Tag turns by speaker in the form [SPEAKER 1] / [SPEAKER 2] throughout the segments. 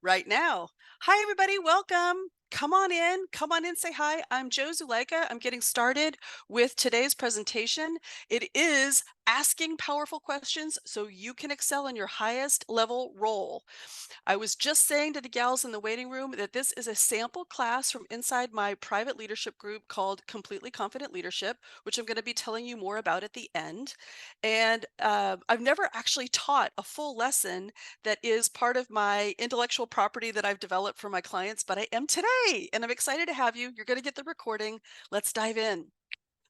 [SPEAKER 1] right now. Hi, everybody. Welcome. Come on in. Come on in. Say hi. I'm Joe Zuleika. I'm getting started with today's presentation. It is asking powerful questions so you can excel in your highest level role. I was just saying to the gals in the waiting room that this is a sample class from inside my private leadership group called Completely Confident Leadership, which I'm going to be telling you more about at the end. And I've never actually taught a full lesson that is part of my intellectual property that I've developed for my clients, but I am today, and I'm excited to have you. You're going to get the recording. Let's dive in.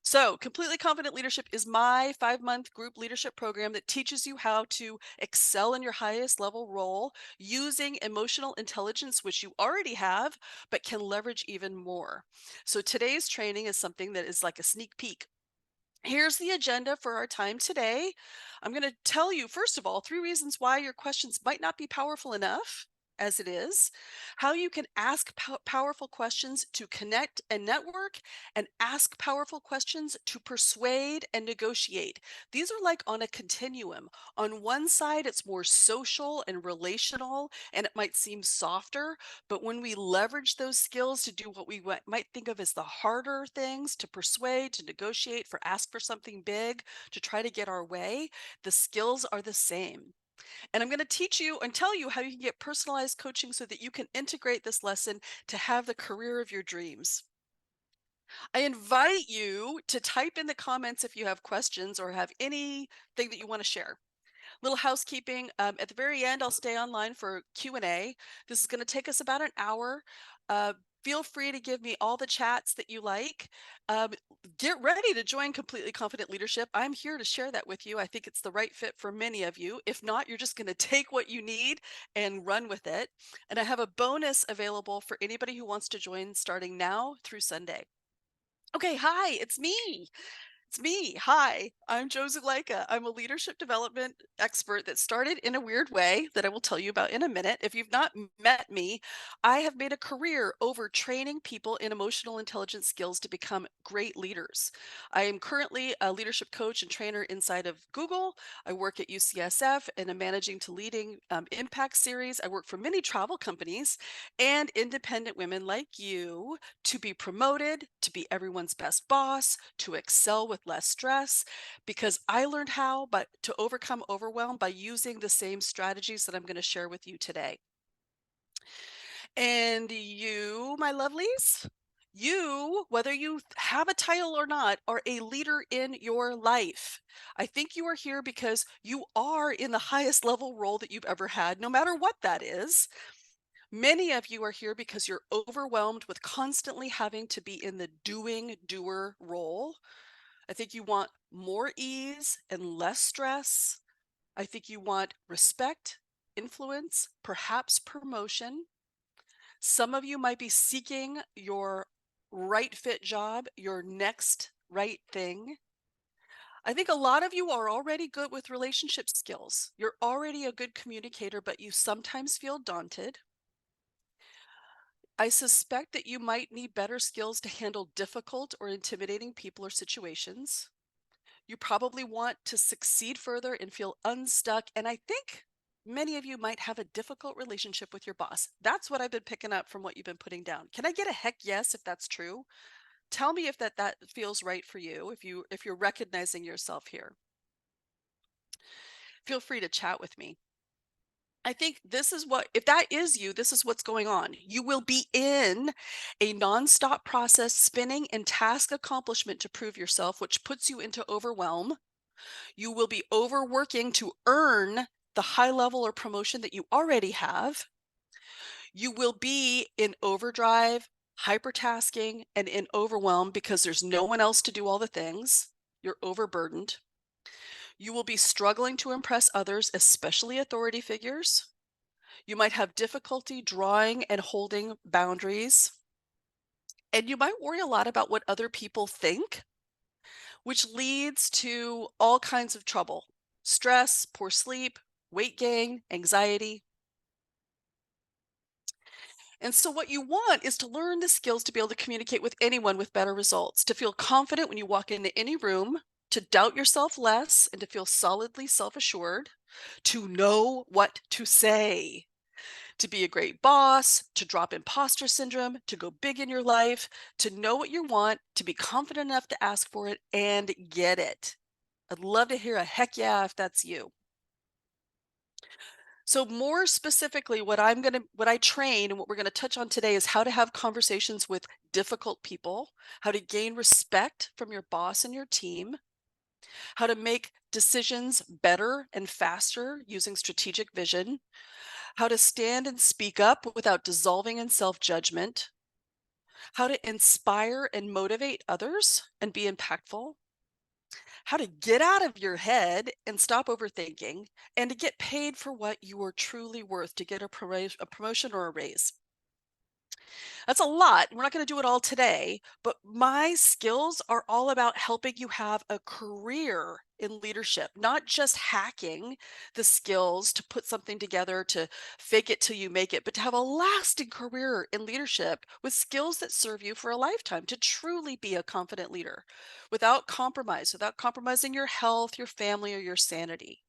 [SPEAKER 1] So, Completely Confident Leadership is my 5-month group leadership program that teaches you how to excel in your highest level role using emotional intelligence, which you already have, but can leverage even more. So, today's training is something that is like a sneak peek. Here's the agenda for our time today. I'm going to tell you, first of all, 3 reasons why your questions might not be powerful enough as it is, how you can ask powerful questions to connect and network, and ask powerful questions to persuade and negotiate. These are like on a continuum. On one side, it's more social and relational, and it might seem softer, but when we leverage those skills to do what we might think of as the harder things, to persuade, to negotiate, for ask for something big, to try to get our way, the skills are the same. And I'm going to teach you and tell you how you can get personalized coaching so that you can integrate this lesson to have the career of your dreams. I invite you to type in the comments if you have questions or have anything that you want to share. Little housekeeping. At the very end, I'll stay online for Q&A. This is going to take us about an hour. Uh, Feel free to give me all the chats that you like. Um, get ready to join Completely Confident Leadership. I'm here to share that with you. I think it's the right fit for many of you. If not, you're just going to take what you need and run with it. And I have a bonus available for anybody who wants to join starting now through Sunday. Okay, hi, it's me. It's me. Hi, I'm Joe Zuleika. I'm a leadership development expert that started in a weird way that I will tell you about in a minute. If you've not met me, I have made a career over training people in emotional intelligence skills to become great leaders. I am currently a leadership coach and trainer inside of Google. I work at UCSF and a managing to leading impact series. I work for many travel companies and independent women like you to be promoted, to be everyone's best boss, to excel with less stress, because I learned how but to overcome overwhelm by using the same strategies that I'm going to share with you today. And you, my lovelies, you, whether you have a title or not, are a leader in your life. I think you are here because you are in the highest level role that you've ever had, no matter what that is. Many of you are here because you're overwhelmed with constantly having to be in the doing doer role. I think you want more ease and less stress. I think you want respect, influence, perhaps promotion. Some of you might be seeking your right fit job, your next right thing. I think a lot of you are already good with relationship skills. You're already a good communicator, but you sometimes feel daunted. I suspect that you might need better skills to handle difficult or intimidating people or situations. You probably want to succeed further and feel unstuck. And I think many of you might have a difficult relationship with your boss. That's what I've been picking up from what you've been putting down. Can I get a heck yes if that's true? Tell me if that feels right for you, if you're recognizing yourself here. Feel free to chat with me. I think this is what, if that is you, this is what's going on. You will be in a nonstop process, spinning in task accomplishment to prove yourself, which puts you into overwhelm. You will be overworking to earn the high level or promotion that you already have. You will be in overdrive, hypertasking, and in overwhelm because there's no one else to do all the things. You're overburdened. You will be struggling to impress others, especially authority figures. You might have difficulty drawing and holding boundaries. And you might worry a lot about what other people think, which leads to all kinds of trouble: stress, poor sleep, weight gain, anxiety. And so, what you want is to learn the skills to be able to communicate with anyone with better results, to feel confident when you walk into any room, to doubt yourself less, and to feel solidly self assured, to know what to say. to be a great boss, to drop imposter syndrome, to go big in your life, to know what you want, to be confident enough to ask for it and get it. I'd love to hear a heck yeah if that's you. So more specifically, what I train and what we're going to touch on today is how to have conversations with difficult people, how to gain respect from your boss and your team, how to make decisions better and faster using strategic vision, how to stand and speak up without dissolving in self-judgment, how to inspire and motivate others and be impactful, how to get out of your head and stop overthinking, and to get paid for what you are truly worth to get a promotion or a raise. That's a lot. We're not going to do it all today, but my skills are all about helping you have a career in leadership, not just hacking the skills to put something together to fake it till you make it, but to have a lasting career in leadership with skills that serve you for a lifetime to truly be a confident leader without compromising your health, your family, or your sanity.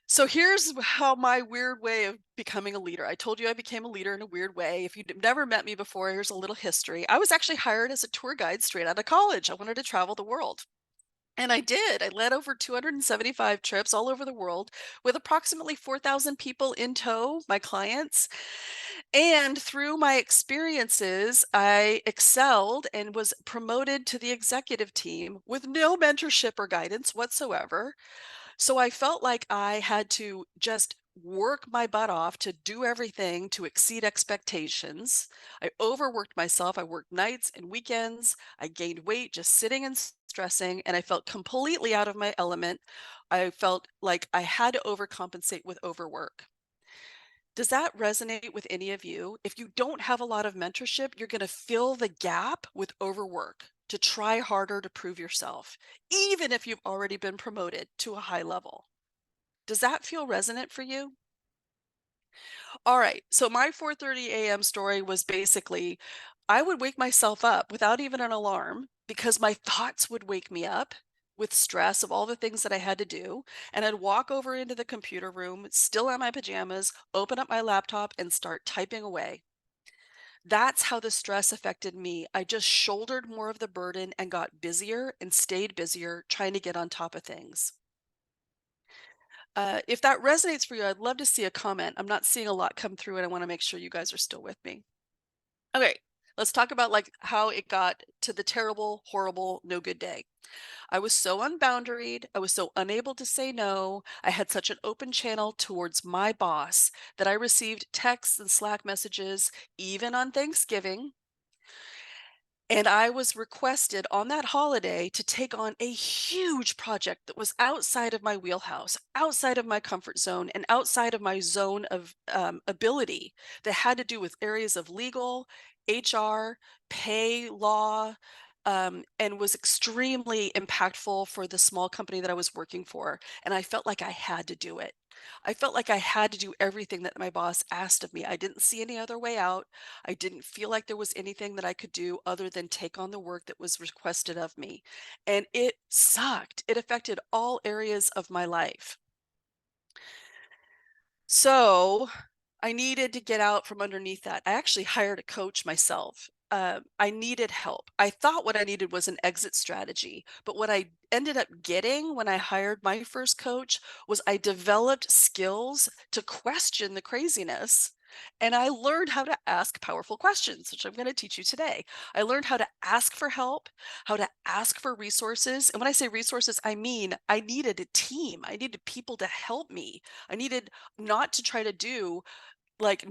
[SPEAKER 1] So here's how my weird way of becoming a leader. I told you I became a leader in a weird way. If you've never met me before, here's a little history. I was actually hired as a tour guide straight out of college. I wanted to travel the world. And I did. I led over 275 trips all over the world with approximately 4,000 people in tow, my clients. And through my experiences, I excelled and was promoted to the executive team with no mentorship or guidance whatsoever. So I felt like I had to just work my butt off to do everything to exceed expectations. I overworked myself. I worked nights and weekends. I gained weight just sitting and stressing, and I felt completely out of my element. I felt like I had to overcompensate with overwork. Does that resonate with any of you? If you don't have a lot of mentorship, you're going to fill the gap with overwork to try harder to prove yourself, even if you've already been promoted to a high level. Does that feel resonant for you? All right. So my 4:30 a.m. story was basically I would wake myself up without even an alarm because my thoughts would wake me up with stress of all the things that I had to do. And I'd walk over into the computer room, still in my pajamas, open up my laptop and start typing away. That's how the stress affected me. I just shouldered more of the burden and got busier and stayed busier trying to get on top of things. If that resonates for you, I'd love to see a comment. I'm not seeing a lot come through, and I want to make sure you guys are still with me. Okay, let's talk about like how it got to the terrible, horrible, no good day. I was so unboundaried. I was so unable to say no. I had such an open channel towards my boss that I received texts and Slack messages, even on Thanksgiving. And I was requested on that holiday to take on a huge project that was outside of my wheelhouse, outside of my comfort zone, and outside of my zone of ability that had to do with areas of legal, HR, pay, law, and was extremely impactful for the small company that I was working for. And I felt like I had to do it. I felt like I had to do everything that my boss asked of me. I didn't see any other way out. I didn't feel like there was anything that I could do other than take on the work that was requested of me. And it sucked. It affected all areas of my life. So I needed to get out from underneath that. I actually hired a coach myself. I needed help. I thought what I needed was an exit strategy, but what I ended up getting when I hired my first coach was I developed skills to question the craziness. And I learned how to ask powerful questions, which I'm going to teach you today. I learned how to ask for help, how to ask for resources. And when I say resources, I mean I needed a team. I needed people to help me. I needed not to try to do like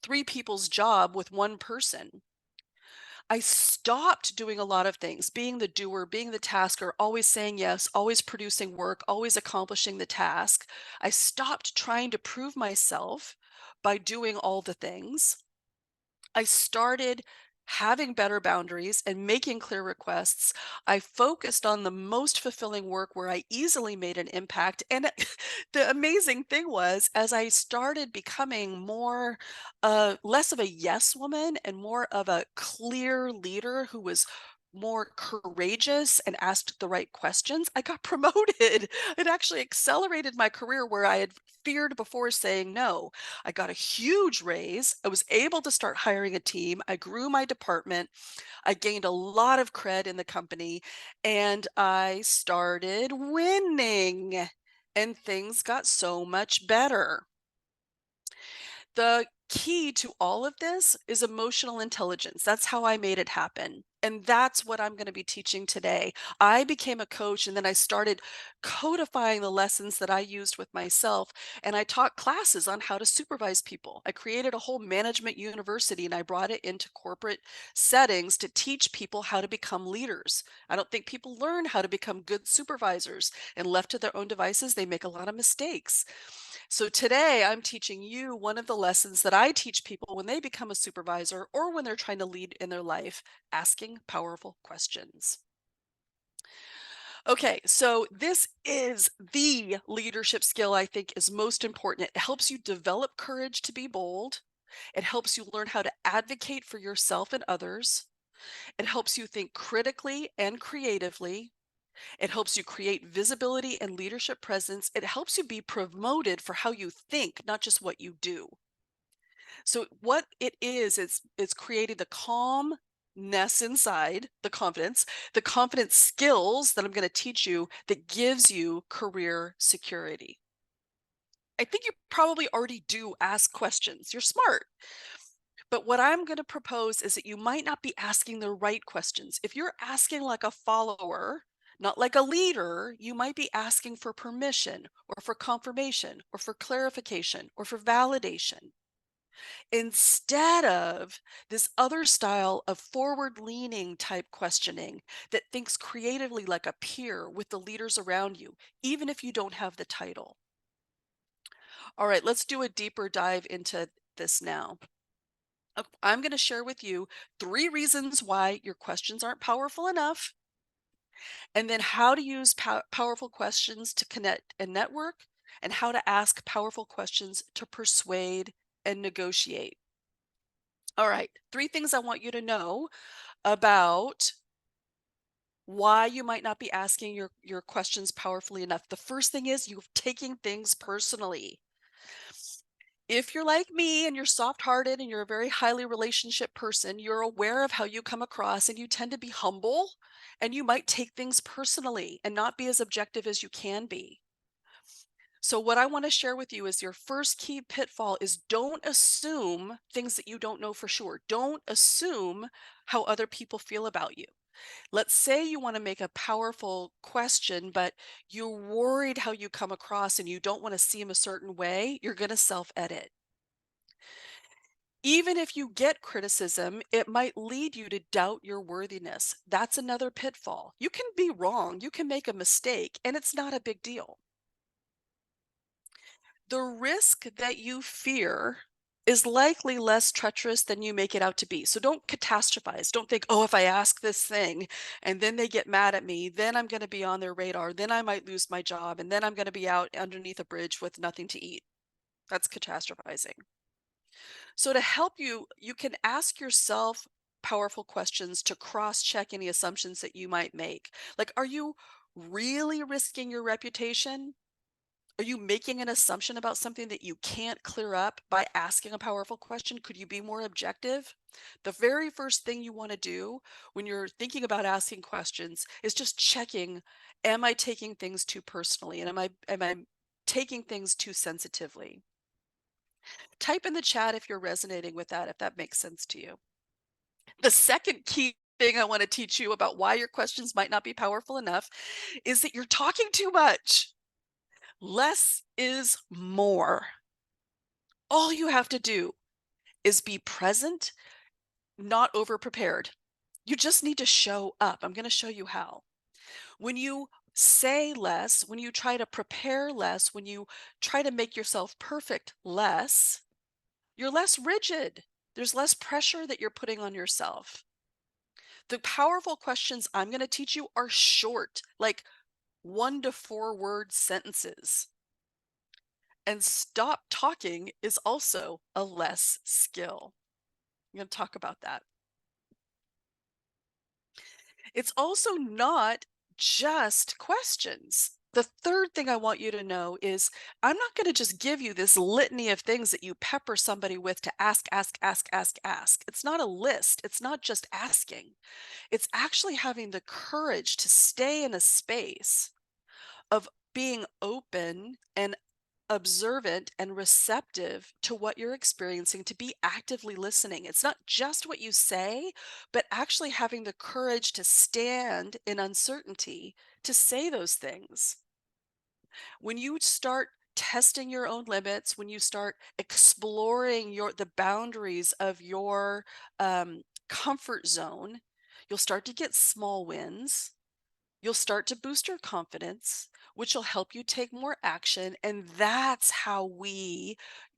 [SPEAKER 1] three people's job with one person. I stopped doing a lot of things, being the doer, being the tasker, always saying yes, always producing work, always accomplishing the task. I stopped trying to prove myself by doing all the things. I started having better boundaries and making clear requests. I focused on the most fulfilling work where I easily made an impact. And the amazing thing was, as I started becoming less of a yes woman and more of a clear leader who was more courageous and asked the right questions, I got promoted. It actually accelerated my career where I had feared before saying no. I got a huge raise. I was able to start hiring a team. I grew my department. I gained a lot of cred in the company and I started winning. And things got so much better. The key to all of this is emotional intelligence. That's how I made it happen. And that's what I'm going to be teaching today. I became a coach and then I started codifying the lessons that I used with myself. And I taught classes on how to supervise people. I created a whole management university and I brought it into corporate settings to teach people how to become leaders. I don't think people learn how to become good supervisors, and left to their own devices, they make a lot of mistakes. So today I'm teaching you one of the lessons that I teach people when they become a supervisor or when they're trying to lead in their life: asking powerful questions. Okay, so this is the leadership skill I think is most important. It helps you develop courage to be bold. It helps you learn how to advocate for yourself and others. It helps you think critically and creatively. It helps you create visibility and leadership presence. It helps you be promoted for how you think, not just what you do. So what it is, it's creating the calmness inside, the confidence skills that I'm going to teach you that gives you career security. I think you probably already do ask questions. You're smart. But what I'm going to propose is that you might not be asking the right questions. If you're asking like a follower, not like a leader, you might be asking for permission or for confirmation or for clarification or for validation, instead of this other style of forward leaning type questioning that thinks creatively like a peer with the leaders around you, even if you don't have the title. All right, let's do a deeper dive into this now. I'm going to share with you 3 reasons why your questions aren't powerful enough, and then how to use powerful questions to connect and network, and how to ask powerful questions to persuade and negotiate. All right, 3 things I want you to know about why you might not be asking your questions powerfully enough. The first thing is you're taking things personally. If you're like me and you're soft-hearted and you're a very highly relationship person, you're aware of how you come across and you tend to be humble and you might take things personally and not be as objective as you can be. So what I want to share with you is your first key pitfall is don't assume things that you don't know for sure. Don't assume how other people feel about you. Let's say you want to make a powerful question, but you're worried how you come across and you don't want to seem a certain way. You're going to self-edit. Even if you get criticism, it might lead you to doubt your worthiness. That's another pitfall. You can be wrong, you can make a mistake, and it's not a big deal. The risk that you fear is likely less treacherous than you make it out to be. So don't catastrophize. Don't think, oh, if I ask this thing and then they get mad at me, then I'm going to be on their radar. Then I might lose my job. And then I'm going to be out underneath a bridge with nothing to eat. That's catastrophizing. So to help you, you can ask yourself powerful questions to cross-check any assumptions that you might make. Like, are you really risking your reputation? Are you making an assumption about something that you can't clear up by asking a powerful question? Could you be more objective? The very first thing you want to do when you're thinking about asking questions is just checking, am I taking things too personally? And am I taking things too sensitively? Type in the chat if you're resonating with that, if that makes sense to you. The second key thing I want to teach you about why your questions might not be powerful enough is that you're talking too much. Less is more. All you have to do is be present, not over prepared. You just need to show up. I'm going to show you how. When you say less, when you try to prepare less, when you try to make yourself perfect less, you're less rigid. There's less pressure that you're putting on yourself. The powerful questions I'm going to teach you are short, like 1 to 4 word sentences. And stop talking is also a less skill. I'm going to talk about that. It's also not just questions. The third thing I want you to know is I'm not going to just give you this litany of things that you pepper somebody with to ask, ask, ask, ask, ask. It's not a list. It's not just asking. It's actually having the courage to stay in a space of being open and observant and receptive to what you're experiencing, to be actively listening. It's not just what you say, but actually having the courage to stand in uncertainty to say those things. When you start testing your own limits, when you start exploring the boundaries of your comfort zone, you'll start to get small wins. You'll start to boost your confidence, which will help you take more action. And that's how we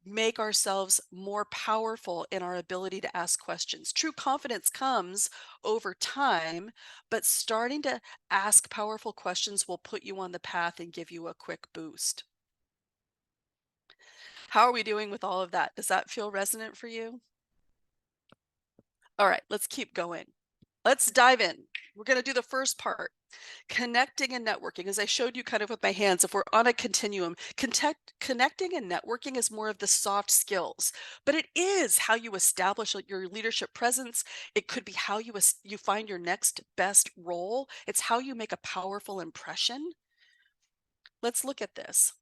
[SPEAKER 1] make ourselves more powerful in our ability to ask questions. True confidence comes over time, but starting to ask powerful questions will put you on the path and give you a quick boost. How are we doing with all of that? Does that feel resonant for you? All right, let's keep going. Let's dive in. We're going to do the first part. Connecting and networking, as I showed you kind of with my hands, if we're on a continuum, connecting and networking is more of the soft skills, but it is how you establish your leadership presence. It could be how you find your next best role. It's how you make a powerful impression. Let's look at this.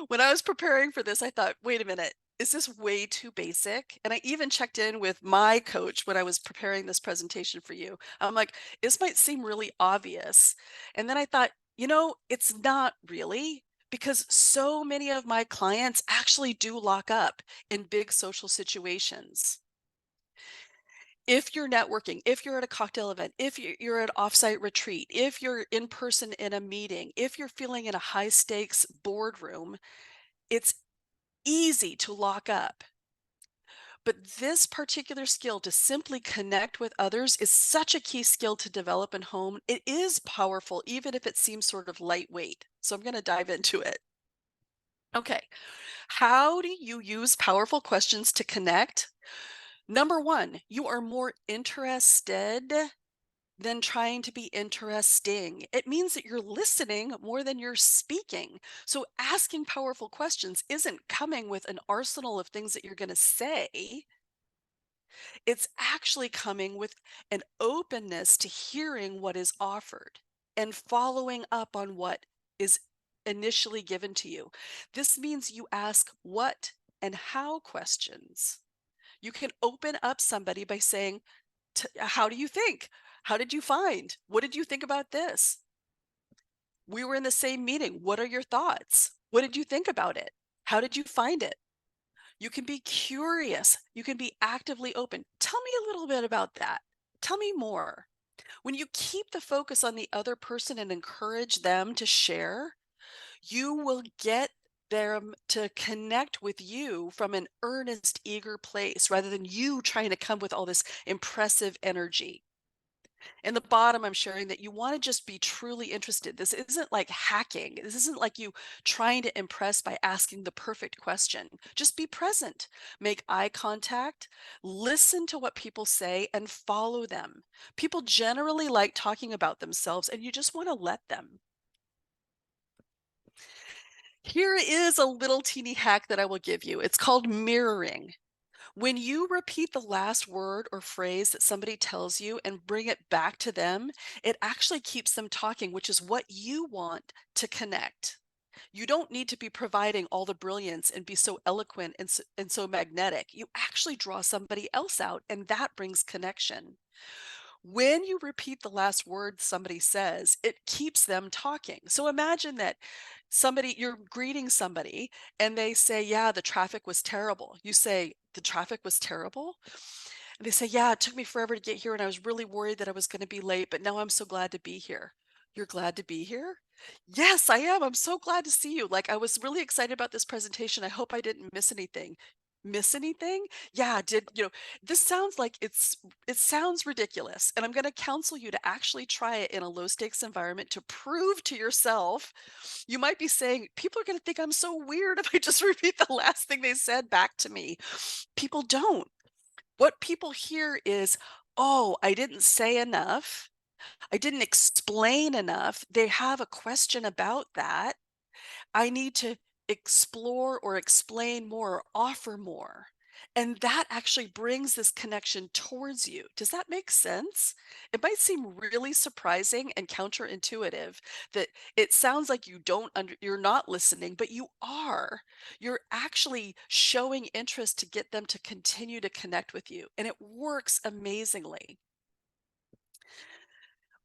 [SPEAKER 1] When I was preparing for this, I thought, wait a minute, is this way too basic? And I even checked in with my coach when I was preparing this presentation for you. I'm like, this might seem really obvious. And then I thought, it's not really, because so many of my clients actually do lock up in big social situations. If you're networking, if you're at a cocktail event, if you're at offsite retreat, if you're in person in a meeting, if you're feeling in a high stakes boardroom, it's easy to lock up. But this particular skill to simply connect with others is such a key skill to develop and hone. It is powerful, even if it seems sort of lightweight. So I'm going to dive into it. Okay. How do you use powerful questions to connect? Number one, you are more interested than trying to be interesting. It means that you're listening more than you're speaking. So asking powerful questions isn't coming with an arsenal of things that you're going to say. It's actually coming with an openness to hearing what is offered and following up on what is initially given to you. This means you ask what and how questions. You can open up somebody by saying, how do you think? How did you find? What did you think about this? We were in the same meeting. What are your thoughts? What did you think about it? How did you find it? You can be curious. You can be actively open. Tell me a little bit about that. Tell me more. When you keep the focus on the other person and encourage them to share, you will get them to connect with you from an earnest, eager place rather than you trying to come with all this impressive energy. In the bottom, I'm sharing that you want to just be truly interested. This isn't like hacking. This isn't like you trying to impress by asking the perfect question. Just be present, make eye contact, listen to what people say, and follow them. People generally like talking about themselves, and you just want to let them. Here is a little teeny hack that I will give you. It's called mirroring. When you repeat the last word or phrase that somebody tells you and bring it back to them, it actually keeps them talking, which is what you want to connect. You don't need to be providing all the brilliance and be so eloquent and so magnetic. You actually draw somebody else out, and that brings connection. When you repeat the last word somebody says, it keeps them talking. So imagine that you're greeting somebody and they say, yeah, the traffic was terrible. You say, the traffic was terrible? And they say, yeah, it took me forever to get here and I was really worried that I was going to be late, but now I'm so glad to be here. You're glad to be here? Yes, I am. I'm so glad to see you. Like, I was really excited about this presentation. I hope I didn't miss anything. Miss anything? Yeah, this sounds like it sounds ridiculous. And I'm going to counsel you to actually try it in a low stakes environment to prove to yourself. You might be saying, people are going to think I'm so weird if I just repeat the last thing they said back to me. People don't. What people hear is, oh, I didn't say enough. I didn't explain enough. They have a question about that. I need to explore or explain more or offer more. And that actually brings this connection towards you. Does that make sense? It might seem really surprising and counterintuitive that it sounds like you're not listening, but you are. You're actually showing interest to get them to continue to connect with you, and it works amazingly.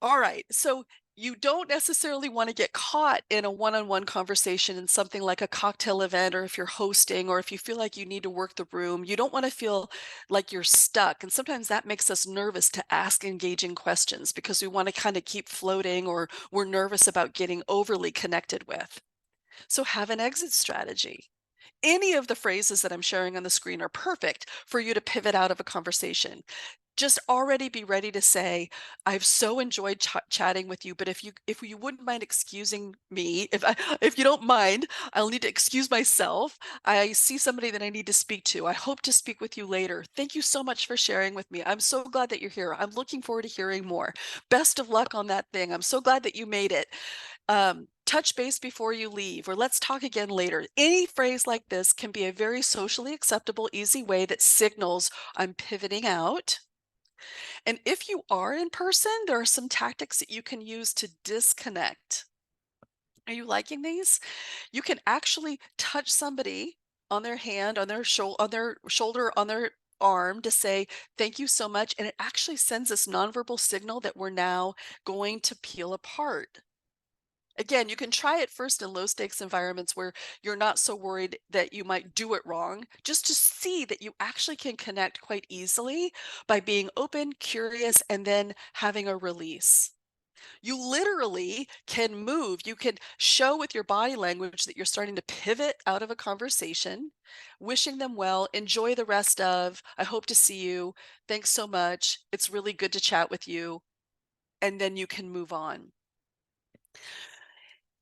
[SPEAKER 1] All right. So you don't necessarily want to get caught in a one-on-one conversation in something like a cocktail event, or if you're hosting, or if you feel like you need to work the room. You don't want to feel like you're stuck. And sometimes that makes us nervous to ask engaging questions because we want to kind of keep floating, or we're nervous about getting overly connected with. So have an exit strategy. Any of the phrases that I'm sharing on the screen are perfect for you to pivot out of a conversation. Just already be ready to say, "I've so enjoyed chatting with you, but if you wouldn't mind excusing me, if you don't mind, I'll need to excuse myself. I see somebody that I need to speak to. I hope to speak with you later. Thank you so much for sharing with me. I'm so glad that you're here. I'm looking forward to hearing more. Best of luck on that thing. I'm so glad that you made it. Touch base before you leave, or let's talk again later." Any phrase like this can be a very socially acceptable, easy way that signals I'm pivoting out. And if you are in person, there are some tactics that you can use to disconnect. Are you liking these? You can actually touch somebody on their hand, on their shoulder, on their arm to say, "Thank you so much." And it actually sends this nonverbal signal that we're now going to peel apart. Again, you can try it first in low stakes environments where you're not so worried that you might do it wrong, just to see that you actually can connect quite easily by being open, curious, and then having a release. You literally can move. You can show with your body language that you're starting to pivot out of a conversation, wishing them well, enjoy the rest of, "I hope to see you. Thanks so much. It's really good to chat with you." And then you can move on.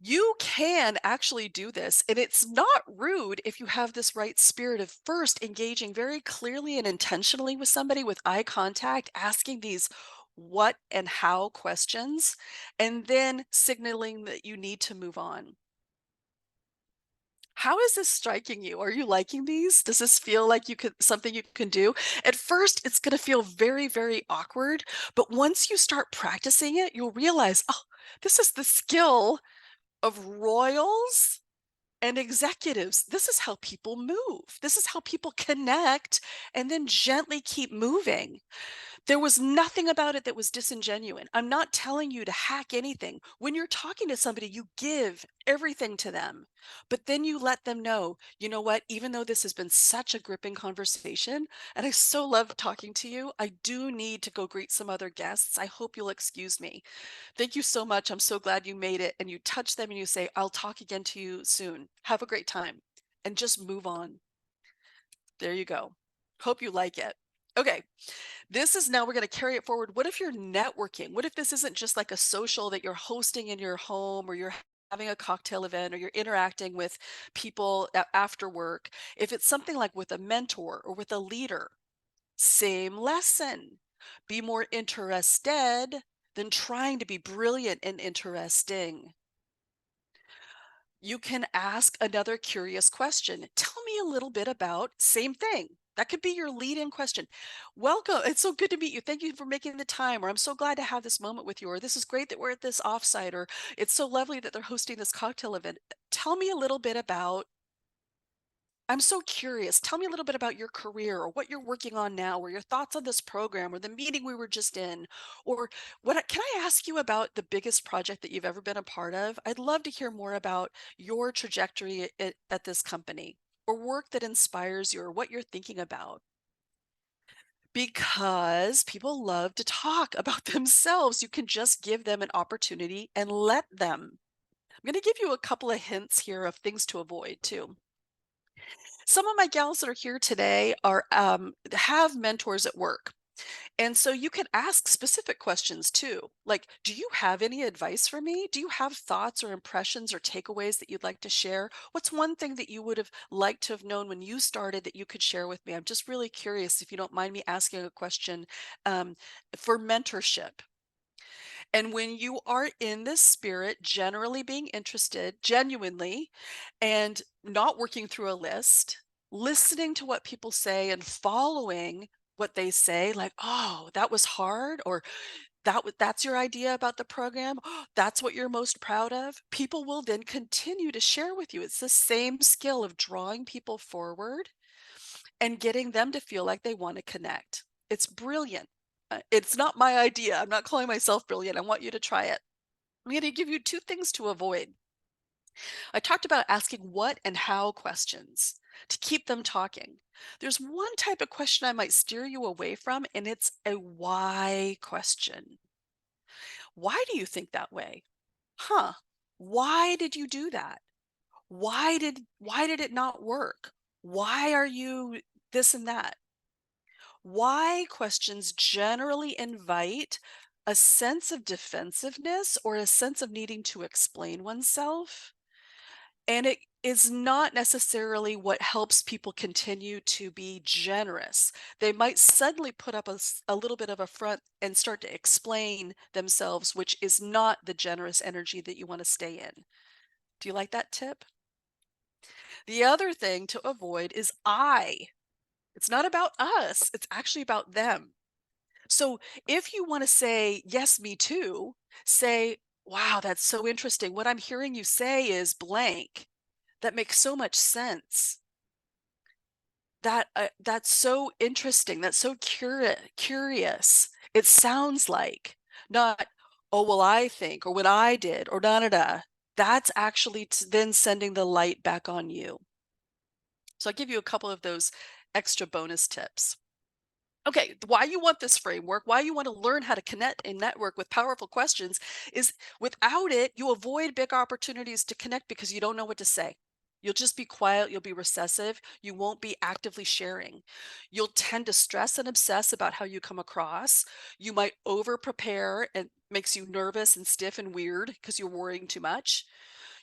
[SPEAKER 1] You can actually do this, and it's not rude if you have this right spirit of first engaging very clearly and intentionally with somebody with eye contact, asking these what and how questions, and then signaling that you need to move on. How is this striking you? Are you liking these? Does this feel like you could something you can do? At first, it's going to feel very, very awkward, but once you start practicing it, you'll realize, oh, this is the skill of royals and executives. This is how people move. This is how people connect and then gently keep moving. There was nothing about it that was disingenuous. I'm not telling you to hack anything. When you're talking to somebody, you give everything to them, but then you let them know, you know what, even though this has been such a gripping conversation and I so love talking to you, I do need to go greet some other guests. I hope you'll excuse me. Thank you so much. I'm so glad you made it. And you touch them and you say, "I'll talk again to you soon. Have a great time." And just move on. There you go. Hope you like it. Okay. This is now we're going to carry it forward. What if you're networking? What if this isn't just like a social that you're hosting in your home, or you're having a cocktail event, or you're interacting with people after work? If it's something like with a mentor or with a leader, same lesson. Be more interested than trying to be brilliant and interesting. You can ask another curious question. "Tell me a little bit about," same thing. That could be your lead in question. "Welcome. It's so good to meet you. Thank you for making the time." Or, "I'm so glad to have this moment with you." Or, "This is great that we're at this offsite." Or, "It's so lovely that they're hosting this cocktail event. Tell me a little bit about, I'm so curious. Tell me a little bit about your career, or what you're working on now, or your thoughts on this program, or the meeting we were just in. Or, can I ask you about the biggest project that you've ever been a part of? I'd love to hear more about your trajectory at this company, or work that inspires you, or what you're thinking about." Because people love to talk about themselves. You can just give them an opportunity and let them. I'm going to give you a couple of hints here of things to avoid too. Some of my gals that are here today are have mentors at work. And so you can ask specific questions too, like, do you have any advice for me? Do you have thoughts or impressions or takeaways that you'd like to share? What's one thing that you would have liked to have known when you started that you could share with me? I'm just really curious if you don't mind me asking a question um, for mentorship. And when you are in this spirit, generally being interested, genuinely, and not working through a list, listening to what people say and following what they say, like, oh, that was hard, or that's your idea about the program. That's what you're most proud of. People will then continue to share with you. It's the same skill of drawing people forward and getting them to feel like they want to connect. It's brilliant. It's not my idea. I'm not calling myself brilliant. I want you to try it. I'm going to give you two things to avoid. I talked about asking what and how questions to keep them talking. There's one type of question I might steer you away from, and it's a why question. Why do you think that way? Huh? Why did you do that? Why did it not work? Why are you this and that? Why questions generally invite a sense of defensiveness or a sense of needing to explain oneself. And it is not necessarily what helps people continue to be generous. They might suddenly put up a little bit of a front and start to explain themselves, which is not the generous energy that you want to stay in. Do you like that tip? The other thing to avoid is I. It's not about us, it's actually about them. So if you want to say, yes, me too, say, wow, that's so interesting. What I'm hearing you say is blank. That makes so much sense. That's so interesting. That's so curious. It sounds like not, oh, well, I think, or what I did, or da da da. That's actually then sending the light back on you. So I'll give you a couple of those extra bonus tips. Okay, why you want this framework, why you want to learn how to connect and network with powerful questions is without it, you avoid big opportunities to connect because you don't know what to say. You'll just be quiet, you'll be recessive, you won't be actively sharing. You'll tend to stress and obsess about how you come across. You might over prepare and makes you nervous and stiff and weird because you're worrying too much.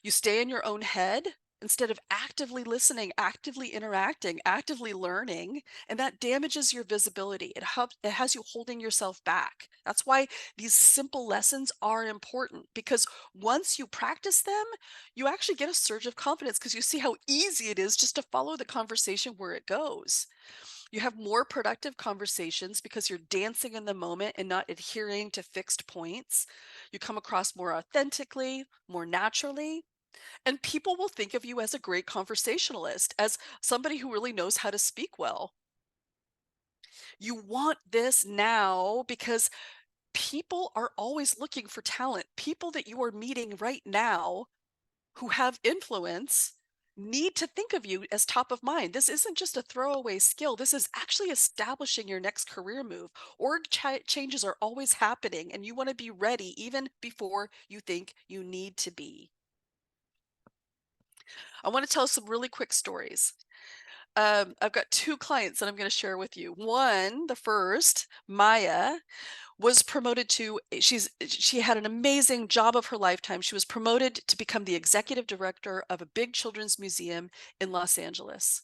[SPEAKER 1] You stay in your own head instead of actively listening, actively interacting, actively learning, and that damages your visibility. It has you holding yourself back. That's why these simple lessons are important, because once you practice them, you actually get a surge of confidence because you see how easy it is just to follow the conversation where it goes. You have more productive conversations because you're dancing in the moment and not adhering to fixed points. You come across more authentically, more naturally, and people will think of you as a great conversationalist, as somebody who really knows how to speak well. You want this now because people are always looking for talent. People that you are meeting right now who have influence need to think of you as top of mind. This isn't just a throwaway skill. This is actually establishing your next career move. Changes are always happening, and you want to be ready even before you think you need to be. I want to tell some really quick stories. I've got two clients that I'm going to share with you. One, the first, Maya, was promoted to she had an amazing job of her lifetime. She was promoted to become the executive director of a big children's museum in Los Angeles.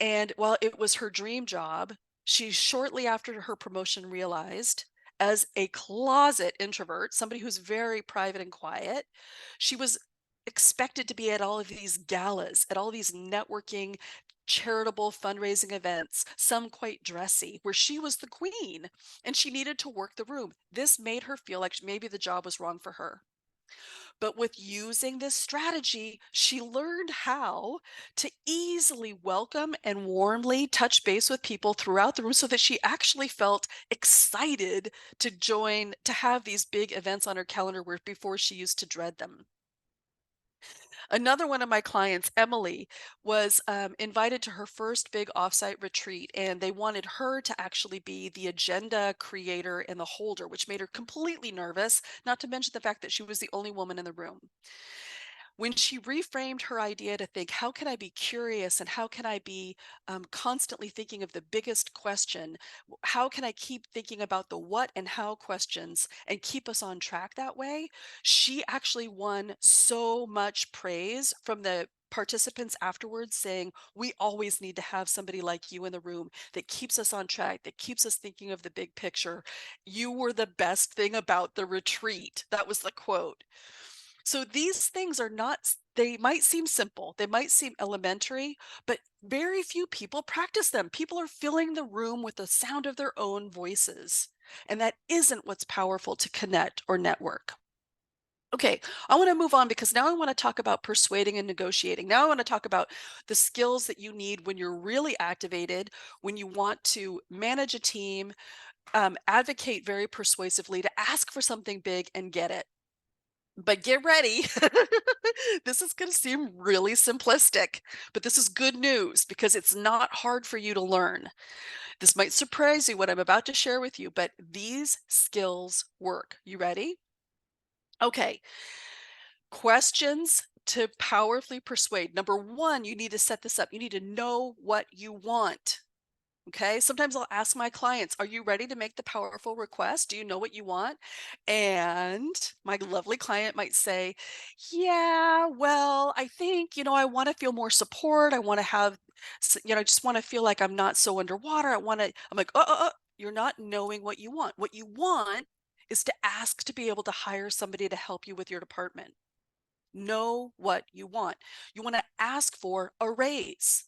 [SPEAKER 1] And while it was her dream job, she shortly after her promotion realized, as a closet introvert, somebody who's very private and quiet, she was expected to be at all of these galas, at all these networking, charitable fundraising events, some quite dressy, where she was the queen and she needed to work the room. This made her feel like maybe the job was wrong for her. But with using this strategy, she learned how to easily welcome and warmly touch base with people throughout the room so that she actually felt excited to join, to have these big events on her calendar where before she used to dread them. Another one of my clients, Emily, was invited to her first big offsite retreat, and they wanted her to actually be the agenda creator and the holder, which made her completely nervous, not to mention the fact that she was the only woman in the room. When she reframed her idea to think, how can I be curious and how can I be constantly thinking of the biggest question? How can I keep thinking about the what and how questions and keep us on track that way? She actually won so much praise from the participants afterwards, saying, we always need to have somebody like you in the room that keeps us on track, that keeps us thinking of the big picture. You were the best thing about the retreat. That was the quote. So these things are not, they might seem simple, they might seem elementary, but very few people practice them. People are filling the room with the sound of their own voices. And that isn't what's powerful to connect or network. Okay, I want to move on because now I want to talk about persuading and negotiating. Now I want to talk about the skills that you need when you're really activated, when you want to manage a team, advocate very persuasively to ask for something big and get it. But get ready. This is going to seem really simplistic, but this is good news because it's not hard for you to learn. This might surprise you what I'm about to share with you, but these skills work. You ready? Okay. Questions to powerfully persuade. Number one, you need to set this up. You need to know what you want. Okay. Sometimes I'll ask my clients, are you ready to make the powerful request? Do you know what you want? And my lovely client might say, yeah, well, I think, I want to feel more support. I want to have, I just want to feel like I'm not so underwater. I'm like, you're not knowing what you want. What you want is to ask to be able to hire somebody to help you with your department. Know what you want. You want to ask for a raise.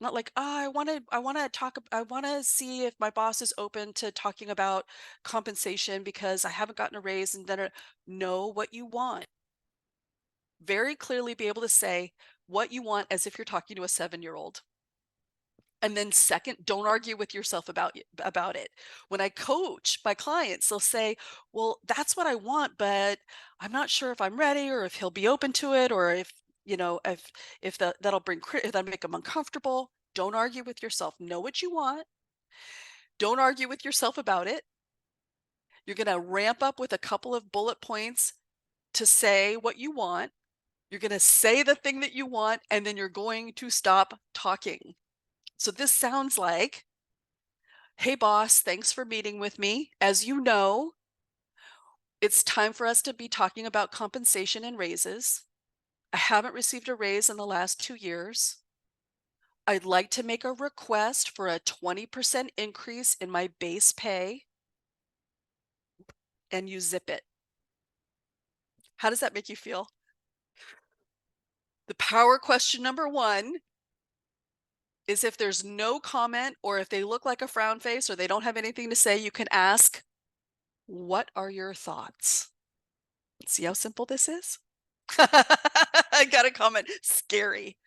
[SPEAKER 1] Not like, oh, I want to see if my boss is open to talking about compensation because I haven't gotten a raise, and then know what you want. Very clearly be able to say what you want as if you're talking to a 7-year-old. And then second, don't argue with yourself about it. When I coach my clients, they'll say, well, that's what I want, but I'm not sure if I'm ready or if he'll be open to it, or if, that'll if that'll make them uncomfortable. Don't argue with yourself. Know what you want. Don't argue with yourself about it. You're going to ramp up with a couple of bullet points to say what you want. You're going to say the thing that you want, and then you're going to stop talking. So this sounds like, hey, boss, thanks for meeting with me. As you know, it's time for us to be talking about compensation and raises. I haven't received a raise in the last 2 years. I'd like to make a request for a 20% increase in my base pay, and you zip it. How does that make you feel? The power question number one is, if there's no comment or if they look like a frown face or they don't have anything to say, you can ask, what are your thoughts? See how simple this is? I got a comment. Scary.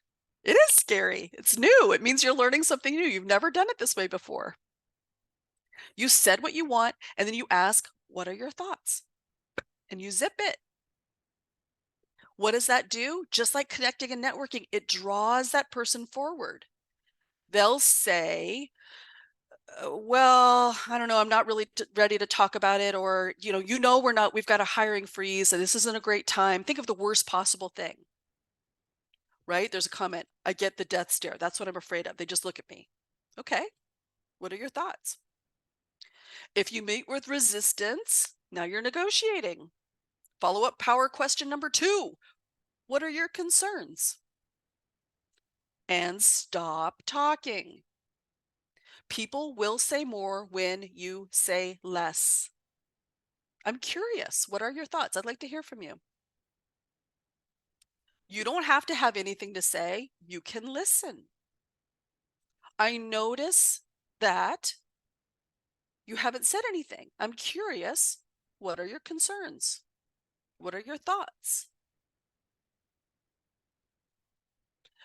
[SPEAKER 1] It is scary. It's new. It means you're learning something new. You've never done it this way before. You said what you want, and then you ask, what are your thoughts? And you zip it. What does that do? Just like connecting and networking, it draws that person forward. They'll say, well, I don't know, I'm not really ready to talk about it. Or, we've got a hiring freeze and this isn't a great time. Think of the worst possible thing, right? There's a comment. I get the death stare. That's what I'm afraid of. They just look at me. Okay. What are your thoughts? If you meet with resistance, now you're negotiating. Follow-up power question number 2. What are your concerns? And stop talking. People will say more when you say less. I'm curious. What are your thoughts? I'd like to hear from you. You don't have to have anything to say. You can listen. I notice that you haven't said anything. I'm curious. What are your concerns? What are your thoughts?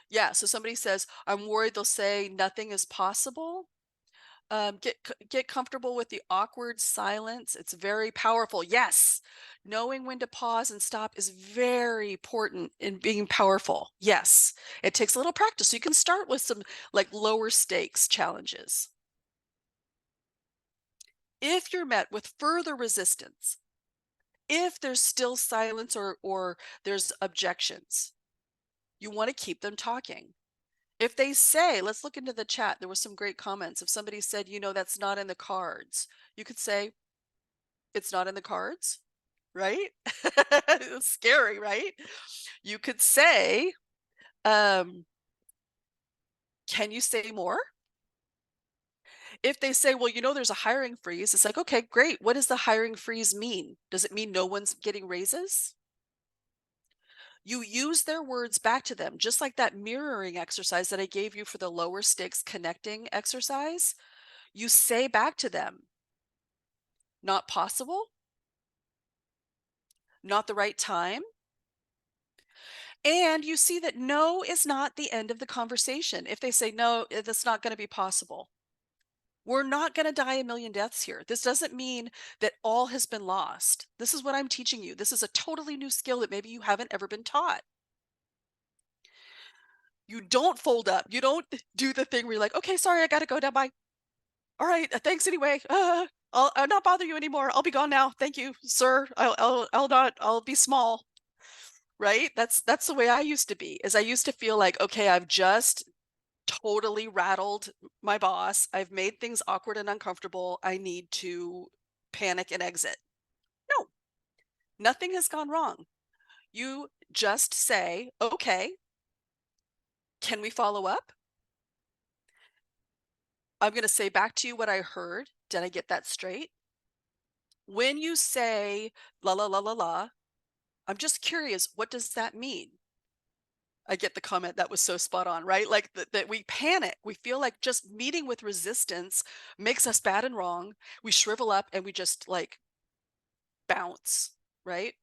[SPEAKER 1] Yeah, so somebody says, I'm worried they'll say nothing is possible. Get comfortable with the awkward silence. It's very powerful. Yes, knowing when to pause and stop is very important in being powerful. Yes, it takes a little practice. So you can start with some like lower stakes challenges. If you're met with further resistance, If there's still silence or there's objections, you want to keep them talking. If they say, let's look into the chat. There was some great comments. If somebody said, that's not in the cards, you could say, it's not in the cards, right? It's scary, right? You could say, can you say more? If they say, well, there's a hiring freeze, it's like, okay, great. What does the hiring freeze mean? Does it mean no one's getting raises? You use their words back to them, just like that mirroring exercise that I gave you for the lower stakes connecting exercise. You say back to them, not possible, not the right time. And you see that no is not the end of the conversation. If they say, no, that's not going to be possible, we're not going to die a million deaths here. This doesn't mean that all has been lost. This is what I'm teaching you. This is a totally new skill that maybe you haven't ever been taught. You don't fold up. You don't do the thing where you're like, okay, sorry, I got to go now. Bye. All right. Thanks anyway. I'll not bother you anymore. I'll be gone now. Thank you, sir. I'll be small. Right. That's the way I used to be, is I used to feel like, okay, I've just totally rattled my boss. I've made things awkward and uncomfortable. I need to panic and exit. No, nothing has gone wrong. You just say, okay, can we follow up? I'm going to say back to you what I heard. Did I get that straight? When you say la la la la la, I'm just curious, what does that mean? I get the comment that was so spot on, right? Like that we panic. We feel like just meeting with resistance makes us bad and wrong. We shrivel up and we just like bounce, right?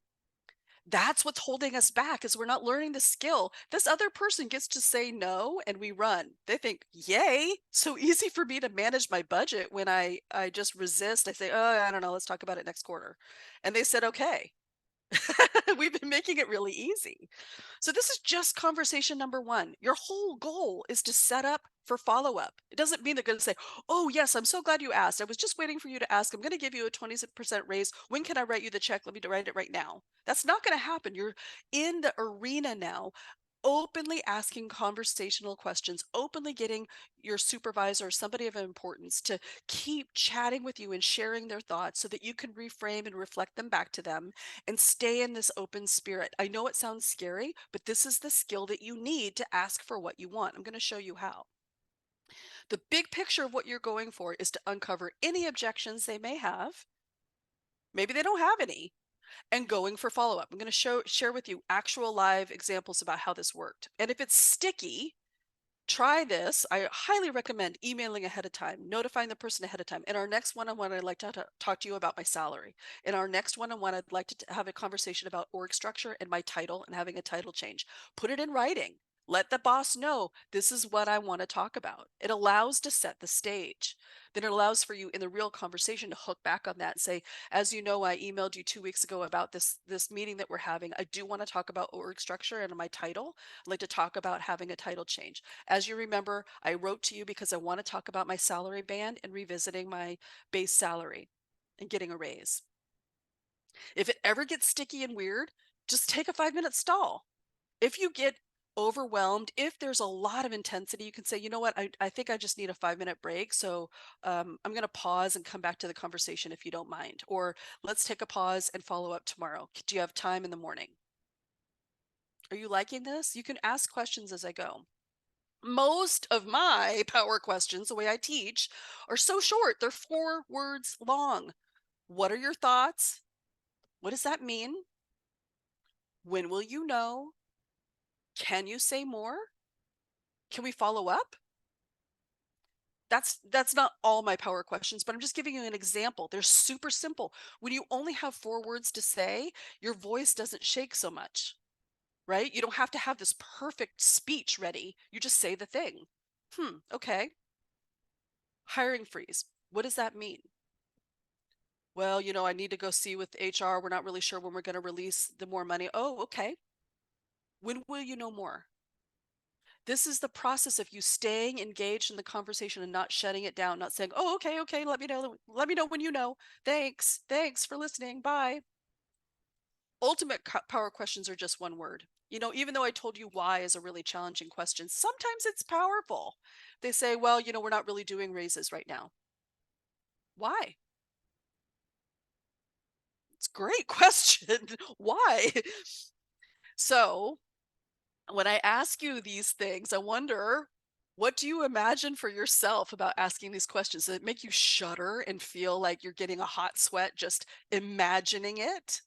[SPEAKER 1] That's what's holding us back, is we're not learning the skill. This other person gets to say no and we run. They think, yay, so easy for me to manage my budget when I just resist. I say, oh, I don't know, let's talk about it next quarter. And they said, okay. We've been making it really easy. So this is just conversation number one. Your whole goal is to set up for follow-up. It doesn't mean they're going to say, oh, yes, I'm so glad you asked. I was just waiting for you to ask. I'm going to give you a 20% raise. When can I write you the check? Let me write it right now. That's not going to happen. You're in the arena now, openly asking conversational questions, openly getting your supervisor or somebody of importance to keep chatting with you and sharing their thoughts so that you can reframe and reflect them back to them and stay in this open spirit. I know it sounds scary, but this is the skill that you need to ask for what you want. I'm going to show you how. The big picture of what you're going for is to uncover any objections they may have. Maybe they don't have any, and going for follow-up. I'm going to share with you actual live examples about how this worked. And if it's sticky, try this. I highly recommend emailing ahead of time, notifying the person ahead of time. In our next one-on-one, I'd like to talk to you about my salary. In our next one-on-one, I'd like to have a conversation about org structure and my title and having a title change. Put it in writing. Let the boss know this is what I want to talk about. It allows to set the stage. Then it allows for you in the real conversation to hook back on that and say, as you know, I emailed you 2 weeks ago about this meeting that we're having. I do want to talk about org structure and my title. I'd like to talk about having a title change. As you remember, I wrote to you because I want to talk about my salary band and revisiting my base salary and getting a raise. If it ever gets sticky and weird, just take a 5-minute stall. If you get overwhelmed, if there's a lot of intensity, you can say, you know what, I think I just need a 5-minute break. So I'm going to pause and come back to the conversation if you don't mind. Or let's take a pause and follow up tomorrow. Do you have time in the morning? Are you liking this? You can ask questions as I go. Most of my power questions, the way I teach, are so short. They're 4 words long. What are your thoughts? What does that mean? When will you know? Can you say more? Can we follow up? That's not all my power questions, but I'm just giving you an example. They're super simple. When you only have 4 words to say, your voice doesn't shake so much, right? You don't have to have this perfect speech ready. You just say the thing. Okay. Hiring freeze. What does that mean? Well, I need to go see with HR. We're not really sure when we're going to release the more money. Oh, okay. When will you know more? This is the process of you staying engaged in the conversation and not shutting it down, not saying, oh, okay, let me know when you know. Thanks for listening. Bye. ultimate power questions are just one word. You know, even though I told you why is a really challenging question, sometimes it's powerful. They say, well, you know, we're not really doing raises right now. Why? It's a great question. Why? So when I ask you these things, I wonder, what do you imagine for yourself about asking these questions? Does it make you shudder and feel like you're getting a hot sweat just imagining it?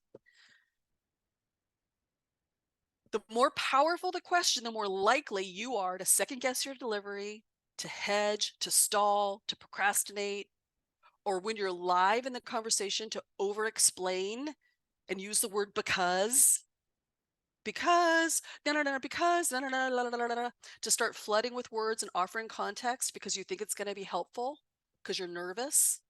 [SPEAKER 1] The more powerful the question, the more likely you are to second guess your delivery, to hedge, to stall, to procrastinate, or when you're live in the conversation, to over explain and use the word because, no, no, no, because, no, no, no, la, la, la, la, to start flooding with words and offering context because you think it's going to be helpful because you're nervous.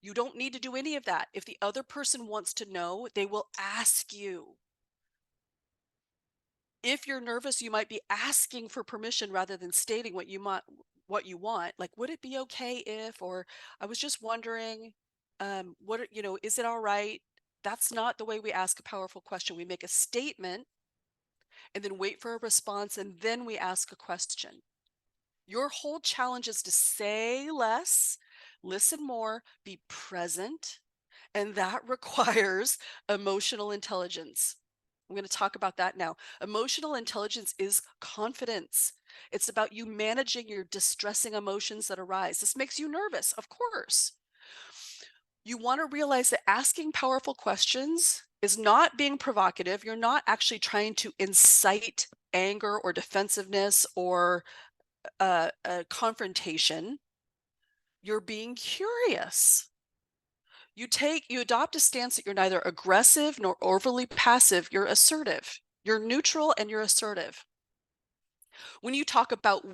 [SPEAKER 1] You don't need to do any of that. If the other person wants to know, they will ask you. If you're nervous, you might be asking for permission rather than stating what you want. Like, would it be okay if, or I was just wondering, is it all right? That's not the way we ask a powerful question. We make a statement and then wait for a response, and then we ask a question. Your whole challenge is to say less, listen more, be present, and that requires emotional intelligence. I'm going to talk about that now. Emotional intelligence is confidence. It's about you managing your distressing emotions that arise. This makes you nervous, of course. You want to realize that asking powerful questions is not being provocative. You're not actually trying to incite anger or defensiveness or a confrontation. You're being curious. You adopt a stance that you're neither aggressive nor overly passive. You're assertive. You're neutral and you're assertive. When you talk about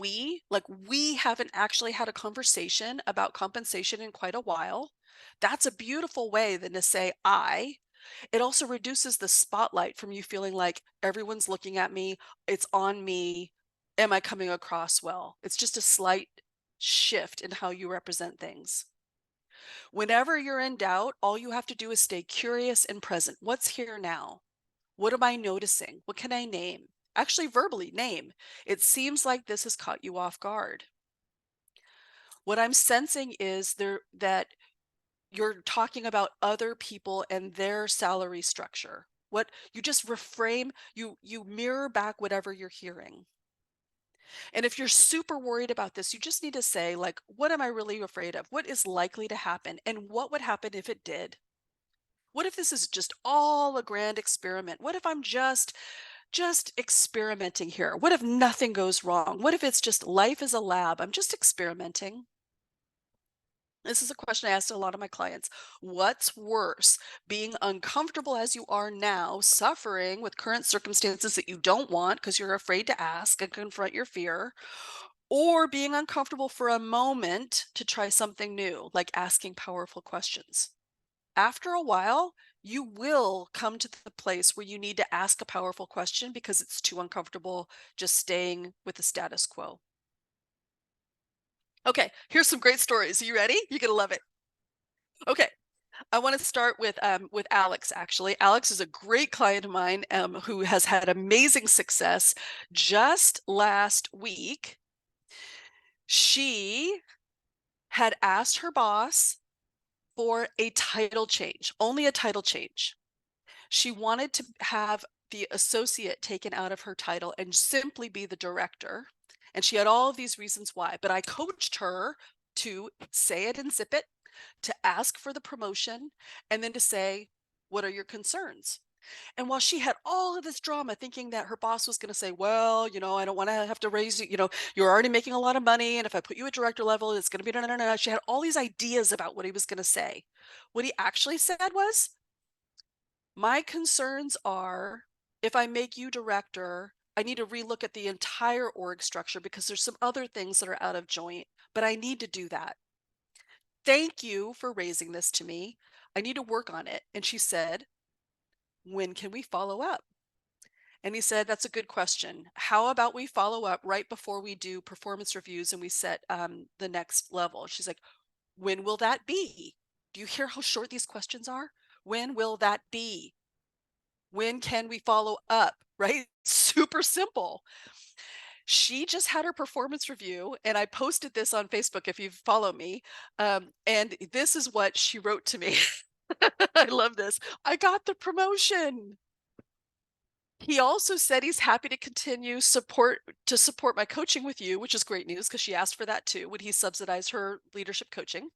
[SPEAKER 1] like we haven't actually had a conversation about compensation in quite a while. That's a beautiful way than to say I. It also reduces the spotlight from you feeling like everyone's looking at me. It's on me. Am I coming across well? It's just a slight shift in how you represent things. Whenever you're in doubt, all you have to do is stay curious and present. What's here now? What am I noticing? What can I name? Actually, verbally name. It seems like this has caught you off guard. What I'm sensing is that you're talking about other people and their salary structure. What you just reframe, you mirror back whatever you're hearing. And if you're super worried about this, you just need to say, like, what am I really afraid of? What is likely to happen? And what would happen if it did? What if this is just all a grand experiment? What if I'm just experimenting here? What if nothing goes wrong? What if it's just life is a lab? I'm just experimenting. This is a question I asked a lot of my clients. What's worse, being uncomfortable as you are now, suffering with current circumstances that you don't want because you're afraid to ask and confront your fear, or being uncomfortable for a moment to try something new, like asking powerful questions? After a while, you will come to the place where you need to ask a powerful question because it's too uncomfortable just staying with the status quo. Okay, here's some great stories. Are you ready? You're gonna love it. Okay, I want to start with Alex. Actually, Alex is a great client of mine who has had amazing success. Just last week, she had asked her boss for a title change, only a title change. She wanted to have the associate taken out of her title and simply be the director. And she had all of these reasons why, but I coached her to say it and zip it, to ask for the promotion, and then to say, what are your concerns? And while she had all of this drama thinking that her boss was going to say, well, you know, I don't want to have to raise you, you know, you're already making a lot of money. And if I put you at director level, it's going to be, no, no, no, no. She had all these ideas about what he was going to say. What he actually said was, my concerns are, if I make you director, I need to relook at the entire org structure because there's some other things that are out of joint, but I need to do that. Thank you for raising this to me. I need to work on it. And she said, when can we follow up? And he said, that's a good question. How about we follow up right before we do performance reviews and we set the next level? She's like, when will that be? Do you hear how short these questions are? When will that be? When can we follow up? Right? Super simple. She just had her performance review, and I posted this on Facebook if you follow me. And this is what she wrote to me. I love this. I got the promotion. He also said he's happy to continue support my coaching with you, which is great news because she asked for that too. Would he subsidize her leadership coaching?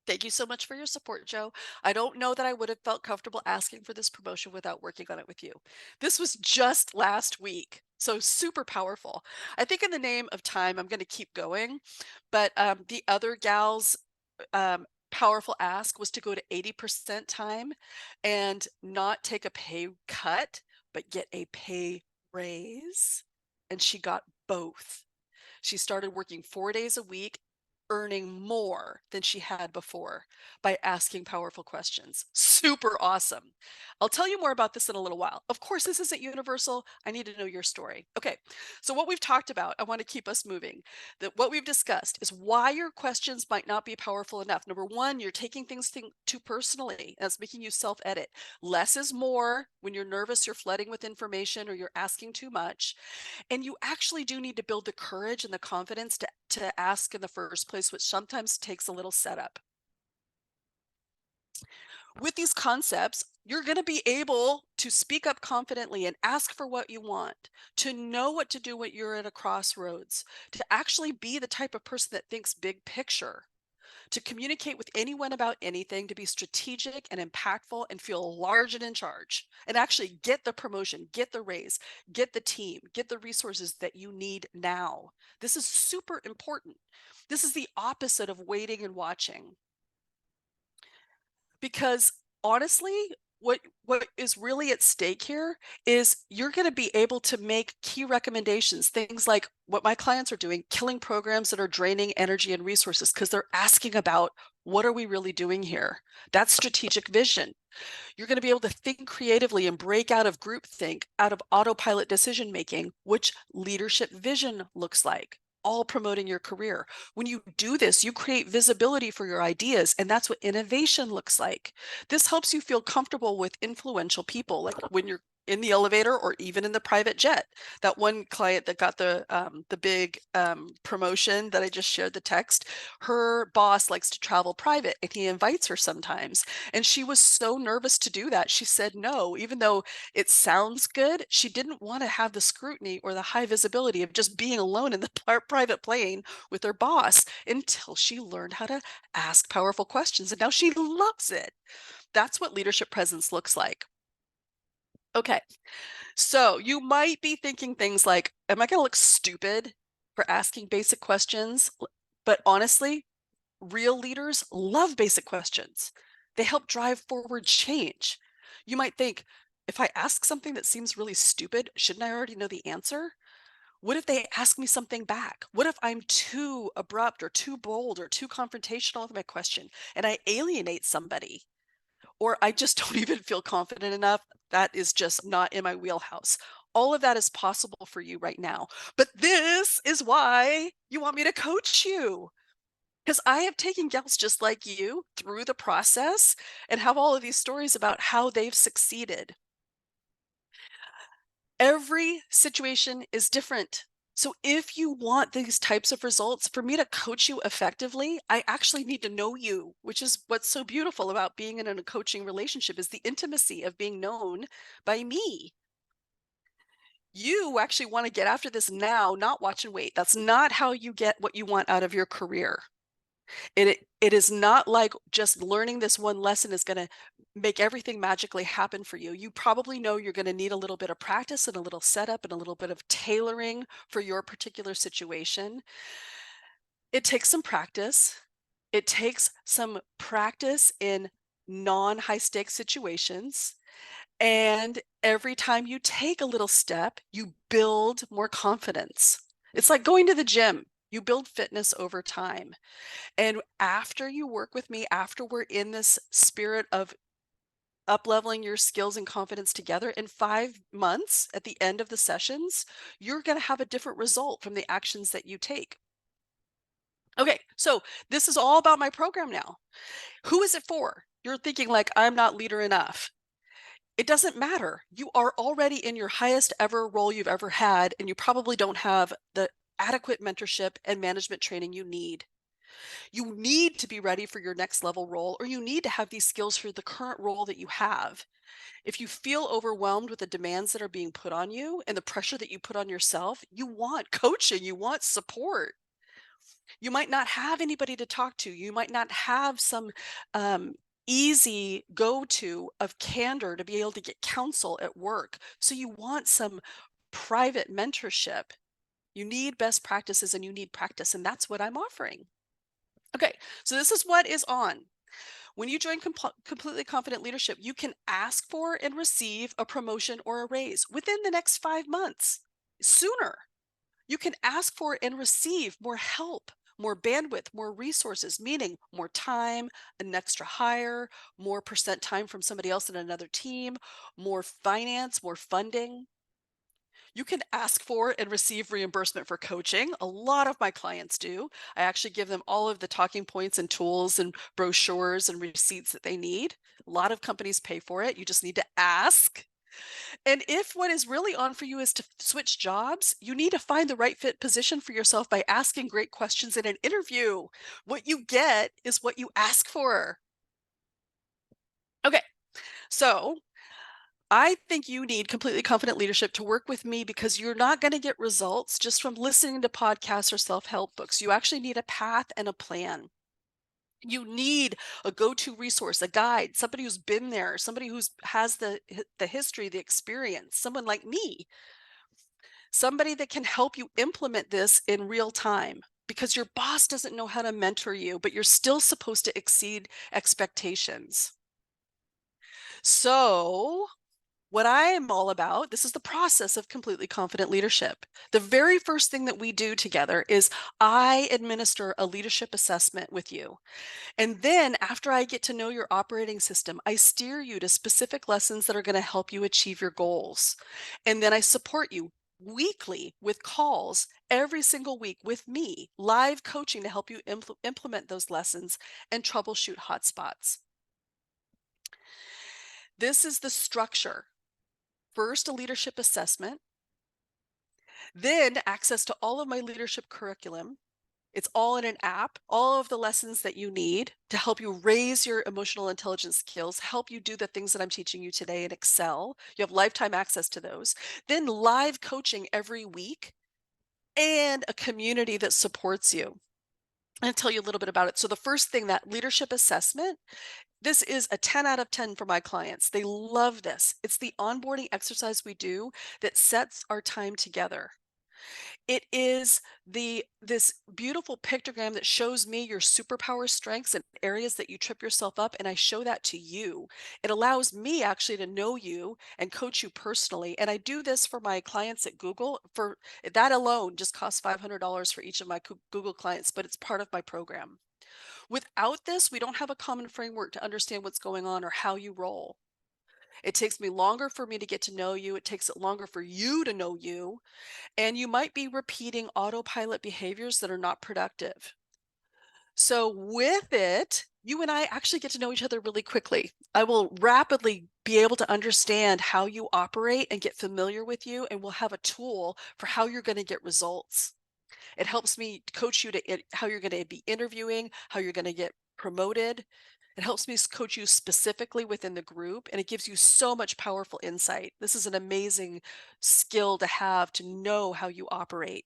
[SPEAKER 1] Thank you so much for your support, Joe. I don't know that I would have felt comfortable asking for this promotion without working on it with you. This was just last week. So super powerful. I think in the name of time, I'm going to keep going. But the other gal's powerful ask was to go to 80% time and not take a pay cut, but get a pay raise. And she got both. She started working 4 days a week, earning more than she had before by asking powerful questions. Super awesome. I'll tell you more about this in a little while. Of course, this isn't universal. I need to know your story. Okay, so what we've talked about, I want to keep us moving. That what we've discussed is why your questions might not be powerful enough. Number one, you're taking things too personally. That's making you self-edit. Less is more. When you're nervous, you're flooding with information or you're asking too much. And you actually do need to build the courage and the confidence to ask in the first place, which sometimes takes a little setup. With these concepts, you're going to be able to speak up confidently and ask for what you want, to know what to do when you're at a crossroads, to actually be the type of person that thinks big picture, to communicate with anyone about anything, to be strategic and impactful and feel large and in charge, and actually get the promotion, get the raise, get the team, get the resources that you need now. This is super important. This is the opposite of waiting and watching. Because honestly, what is really at stake here is you're going to be able to make key recommendations, things like what my clients are doing, killing programs that are draining energy and resources because they're asking about what are we really doing here? That's strategic vision. You're going to be able to think creatively and break out of groupthink, out of autopilot decision making, which leadership vision looks like, all promoting your career. When you do this, you create visibility for your ideas, and that's what innovation looks like. This helps you feel comfortable with influential people, like when you're in the elevator or even in the private jet. That one client that got the big promotion that I just shared the text, her boss likes to travel private and he invites her sometimes. And she was so nervous to do that. She said no, even though it sounds good. She didn't want to have the scrutiny or the high visibility of just being alone in the private plane with her boss until she learned how to ask powerful questions. And now she loves it. That's what leadership presence looks like. Okay, so you might be thinking things like, am I going to look stupid for asking basic questions? But honestly, real leaders love basic questions. They help drive forward change. You might think, if I ask something that seems really stupid, shouldn't I already know the answer? What if they ask me something back? What if I'm too abrupt or too bold or too confrontational with my question and I alienate somebody? Or I just don't even feel confident enough. That is just not in my wheelhouse. All of that is possible for you right now. But this is why you want me to coach you. Because I have taken gals just like you through the process and have all of these stories about how they've succeeded. Every situation is different. So if you want these types of results, for me to coach you effectively, I actually need to know you, which is what's so beautiful about being in a coaching relationship is the intimacy of being known by me. You actually want to get after this now, not watch and wait. That's not how you get what you want out of your career. It is not like just learning this one lesson is going to make everything magically happen for you. You probably know you're going to need a little bit of practice and a little setup and a little bit of tailoring for your particular situation. It takes some practice. It takes some practice in non-high stakes situations. And every time you take a little step, you build more confidence. It's like going to the gym. You build fitness over time. And after you work with me, after we're in this spirit of up-leveling your skills and confidence together, in 5 months at the end of the sessions, you're going to have a different result from the actions that you take. Okay, so this is all about my program now. Who is it for? You're thinking like, I'm not leader enough. It doesn't matter. You are already in your highest ever role you've ever had, and you probably don't have the adequate mentorship and management training you need. You need to be ready for your next level role, or you need to have these skills for the current role that you have. If you feel overwhelmed with the demands that are being put on you and the pressure that you put on yourself, you want coaching, you want support. You might not have anybody to talk to. You might not have some um, easy go to of candor to be able to get counsel at work. So you want some private mentorship. You need best practices and you need practice. And that's what I'm offering. Okay, so this is what is on. When you join Completely Confident Leadership, you can ask for and receive a promotion or a raise within the next 5 months, sooner. You can ask for and receive more help, more bandwidth, more resources, meaning more time, an extra hire, more percent time from somebody else in another team, more finance, more funding. You can ask for and receive reimbursement for coaching. A lot of my clients do. I actually give them all of the talking points and tools and brochures and receipts that they need. A lot of companies pay for it. You just need to ask. And if what is really on for you is to switch jobs, you need to find the right fit position for yourself by asking great questions in an interview. What you get is what you ask for. Okay, so I think you need Completely Confident Leadership to work with me because you're not going to get results just from listening to podcasts or self-help books. You actually need a path and a plan. You need a go-to resource, a guide, somebody who's been there, somebody who's has the history, the experience, someone like me, somebody that can help you implement this in real time because your boss doesn't know how to mentor you, but you're still supposed to exceed expectations. So, what I am all about, this is the process of Completely Confident Leadership. The very first thing that we do together is I administer a leadership assessment with you. And then after I get to know your operating system, I steer you to specific lessons that are going to help you achieve your goals. And then I support you weekly with calls every single week with me, live coaching to help you implement those lessons and troubleshoot hotspots. This is the structure. First, a leadership assessment, then access to all of my leadership curriculum. It's all in an app, all of the lessons that you need to help you raise your emotional intelligence skills, help you do the things that I'm teaching you today in Excel. You have lifetime access to those. Then live coaching every week and a community that supports you. I'll tell you a little bit about it. So the first thing, that leadership assessment, this is a 10 out of 10 for my clients. They love this. It's the onboarding exercise we do that sets our time together. It is this beautiful pictogram that shows me your superpower strengths and areas that you trip yourself up, and I show that to you. It allows me actually to know you and coach you personally. And I do this for my clients at Google. For that alone just costs $500 for each of my Google clients, but it's part of my program. Without this, we don't have a common framework to understand what's going on or how you roll. It takes me longer for me to get to know you. It takes it longer for you to know you. And you might be repeating autopilot behaviors that are not productive. So, with it, you and I actually get to know each other really quickly. I will rapidly be able to understand how you operate and get familiar with you, and we'll have a tool for how you're going to get results. It helps me coach you to how you're going to be interviewing, how you're going to get promoted. It helps me coach you specifically within the group, and it gives you so much powerful insight. This is an amazing skill to have to know how you operate.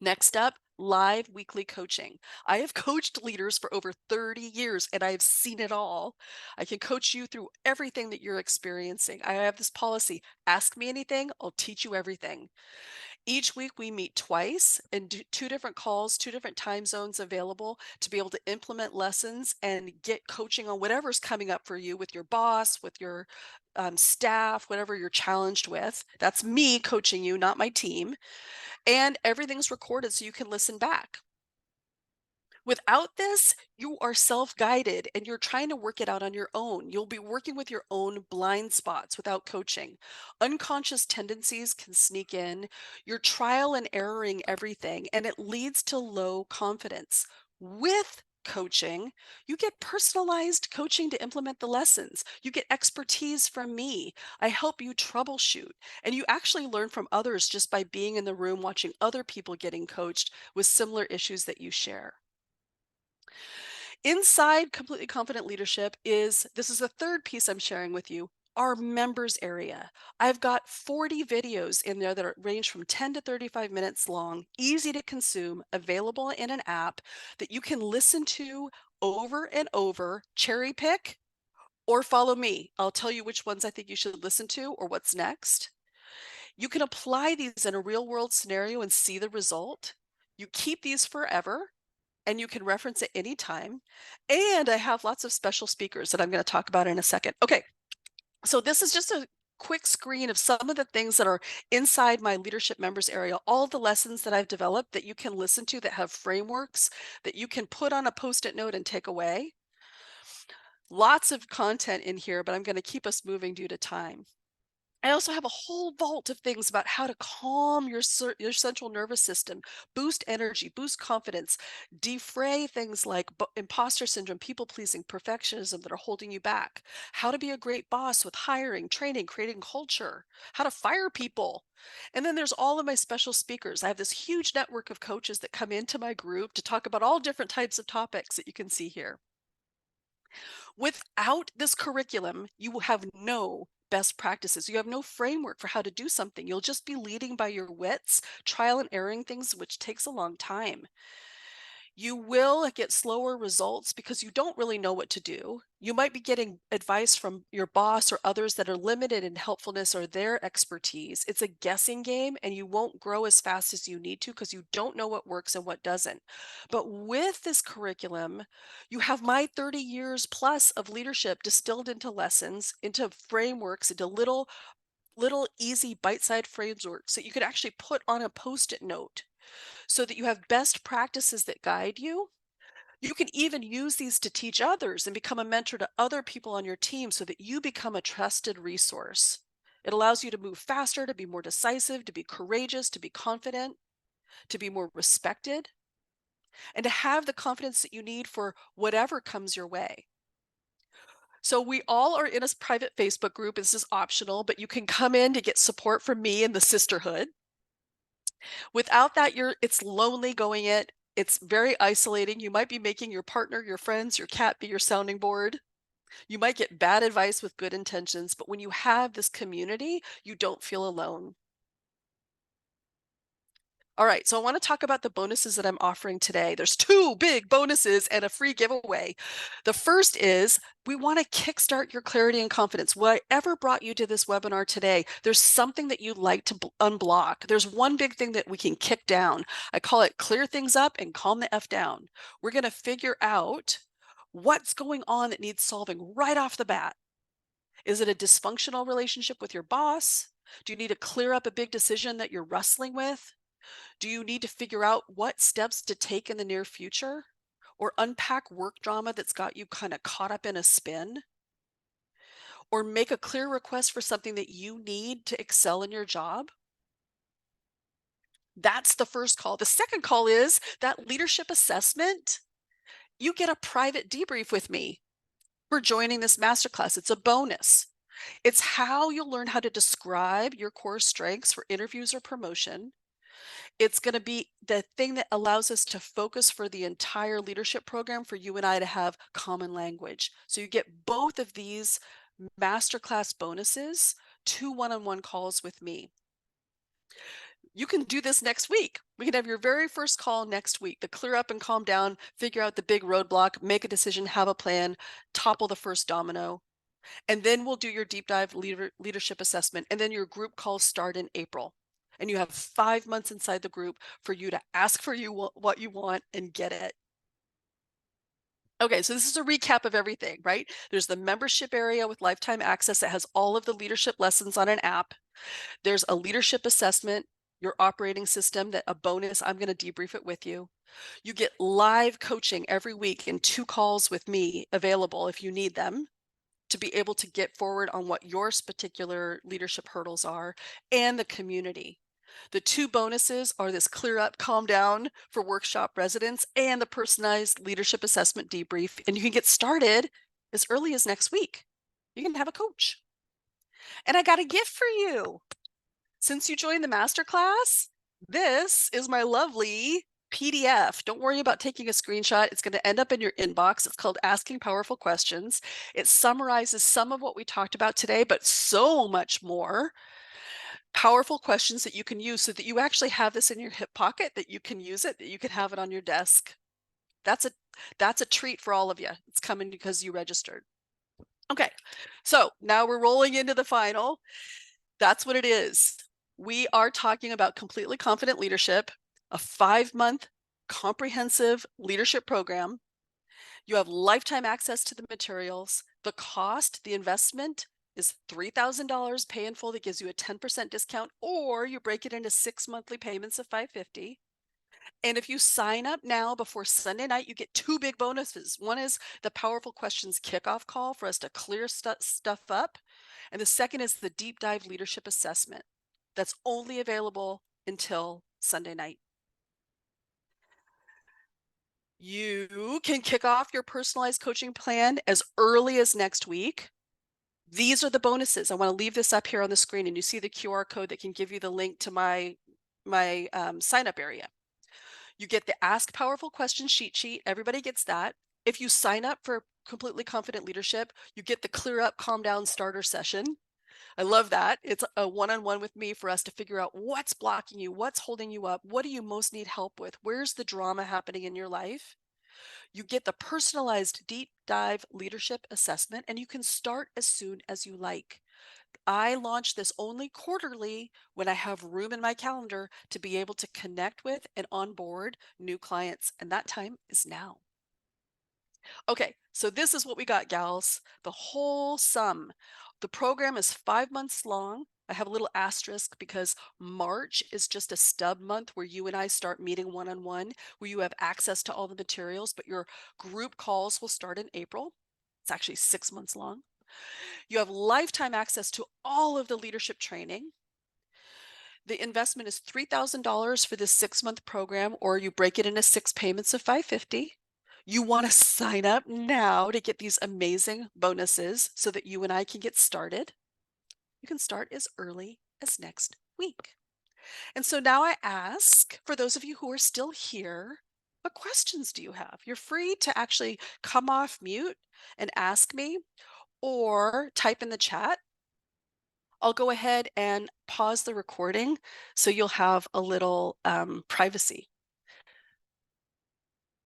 [SPEAKER 1] Next up, live weekly coaching. I have coached leaders for over 30 years and I have seen it all. I can coach you through everything that you're experiencing. I have this policy, ask me anything, I'll teach you everything. Each week we meet twice and do two different calls, two different time zones available to be able to implement lessons and get coaching on whatever's coming up for you with your boss, with your staff, whatever you're challenged with. That's me coaching you, not my team. And everything's recorded so you can listen back. Without this, you are self-guided and you're trying to work it out on your own. You'll be working with your own blind spots without coaching. Unconscious tendencies can sneak in. You're trial and erroring everything, and it leads to low confidence. With coaching, you get personalized coaching to implement the lessons. You get expertise from me. I help you troubleshoot. And you actually learn from others just by being in the room watching other people getting coached with similar issues that you share. Inside Completely Confident Leadership this is the third piece I'm sharing with you, our members area. I've got 40 videos in there that range from 10 to 35 minutes long, easy to consume, available in an app that you can listen to over and over, cherry pick, or follow me. I'll tell you which ones I think you should listen to or what's next. You can apply these in a real world scenario and see the result. You keep these forever and you can reference at any time. And I have lots of special speakers that I'm going to talk about in a second. Okay, so this is just a quick screen of some of the things that are inside my leadership members area, all the lessons that I've developed that you can listen to that have frameworks that you can put on a post-it note and take away. Lots of content in here, but I'm going to keep us moving due to time. I also have a whole vault of things about how to calm your central nervous system, boost energy, boost confidence, defray things like imposter syndrome, people pleasing, perfectionism that are holding you back, how to be a great boss with hiring, training, creating culture, how to fire people. And then there's all of my special speakers. I have this huge network of coaches that come into my group to talk about all different types of topics that you can see here. Without this curriculum, you will have no best practices. You have no framework for how to do something. You'll just be leading by your wits, trial and erroring things, which takes a long time. You will get slower results because you don't really know what to do. You might be getting advice from your boss or others that are limited in helpfulness or their expertise. It's a guessing game and you won't grow as fast as you need to because you don't know what works and what doesn't. But with this curriculum, you have my 30 years plus of leadership distilled into lessons, into frameworks, into little easy bite-sized frameworks that you could actually put on a post-it note so that you have best practices that guide you. You can even use these to teach others and become a mentor to other people on your team so that you become a trusted resource. It allows you to move faster, to be more decisive, to be courageous, to be confident, to be more respected, and to have the confidence that you need for whatever comes your way. So we all are in a private Facebook group. This is optional, but you can come in to get support from me and the sisterhood. Without that, it's lonely going it. It's very isolating. You might be making your partner, your friends, your cat be your sounding board. You might get bad advice with good intentions, but when you have this community, you don't feel alone. All right, so I want to talk about the bonuses that I'm offering today. There's two big bonuses and a free giveaway. The first is we want to kickstart your clarity and confidence. Whatever brought you to this webinar today, there's something that you'd like to unblock. There's one big thing that we can kick down. I call it clear things up and calm the F down. We're going to figure out what's going on that needs solving right off the bat. Is it a dysfunctional relationship with your boss? Do you need to clear up a big decision that you're wrestling with? Do you need to figure out what steps to take in the near future? Or unpack work drama that's got you kind of caught up in a spin? Or make a clear request for something that you need to excel in your job? That's the first call. The second call is that leadership assessment. You get a private debrief with me for joining this masterclass. It's a bonus. It's how you'll learn how to describe your core strengths for interviews or promotion. It's going to be the thing that allows us to focus for the entire leadership program for you and I to have common language. So you get both of these masterclass bonuses, 2 one-on-one calls with me. You can do this next week. We can have your very first call next week to clear up and calm down, figure out the big roadblock, make a decision, have a plan, topple the first domino. And then we'll do your deep dive leadership assessment. And then your group calls start in April. And you have 5 months inside the group for you to ask for what you want and get it. Okay, so this is a recap of everything, right? There's the membership area with lifetime access that has all of the leadership lessons on an app. There's a leadership assessment, your operating system, that a bonus, I'm going to debrief it with you. You get live coaching every week and 2 calls with me available if you need them, to be able to get forward on what your particular leadership hurdles are, and the community. The two bonuses are this Clear Up, Calm Down for workshop residents and the personalized leadership assessment debrief. And you can get started as early as next week. You can have a coach. And I got a gift for you. Since you joined the masterclass, this is my lovely PDF. Don't worry about taking a screenshot. It's going to end up in your inbox. It's called Asking Powerful Questions. It summarizes some of what we talked about today, but so much more. Powerful questions that you can use so that you actually have this in your hip pocket, that you can use it, that you can have it on your desk. That's a treat for all of you. It's coming because you registered. Okay, so now we're rolling into the final. That's what it is. We are talking about Completely Confident Leadership, a 5-month comprehensive leadership program. You have lifetime access to the materials. The cost, the investment is $3,000 pay in full that gives you a 10% discount, or you break it into 6 monthly payments of $550. And if you sign up now before Sunday night, you get 2 big bonuses. One is the Powerful Questions kickoff call for us to clear stuff up. And the second is the deep dive leadership assessment that's only available until Sunday night. You can kick off your personalized coaching plan as early as next week. These are the bonuses. I want to leave this up here on the screen, and you see the QR code that can give you the link to my sign up area. You get the Ask Powerful Questions cheat sheet. Everybody gets that. If you sign up for Completely Confident Leadership, you get the Clear Up, Calm Down starter session. I love that. It's a one-on-one with me for us to figure out what's blocking you, what's holding you up, what do you most need help with, where's the drama happening in your life. You get the personalized deep dive leadership assessment, and you can start as soon as you like. I launch this only quarterly when I have room in my calendar to be able to connect with and onboard new clients, and that time is now. Okay, so this is what we got, gals. The whole sum. The program is 5 months long. I have a little asterisk because March is just a stub month where you and I start meeting one-on-one, where you have access to all the materials, but your group calls will start in April. It's actually 6 months long. You have lifetime access to all of the leadership training. The investment is $3,000 for this 6-month program, or you break it into 6 payments of $550. You want to sign up now to get these amazing bonuses so that you and I can get started. You can start as early as next week. And so now I ask, for those of you who are still here, what questions do you have? You're free to actually come off mute and ask me, or type in the chat. I'll go ahead and pause the recording so you'll have a little privacy.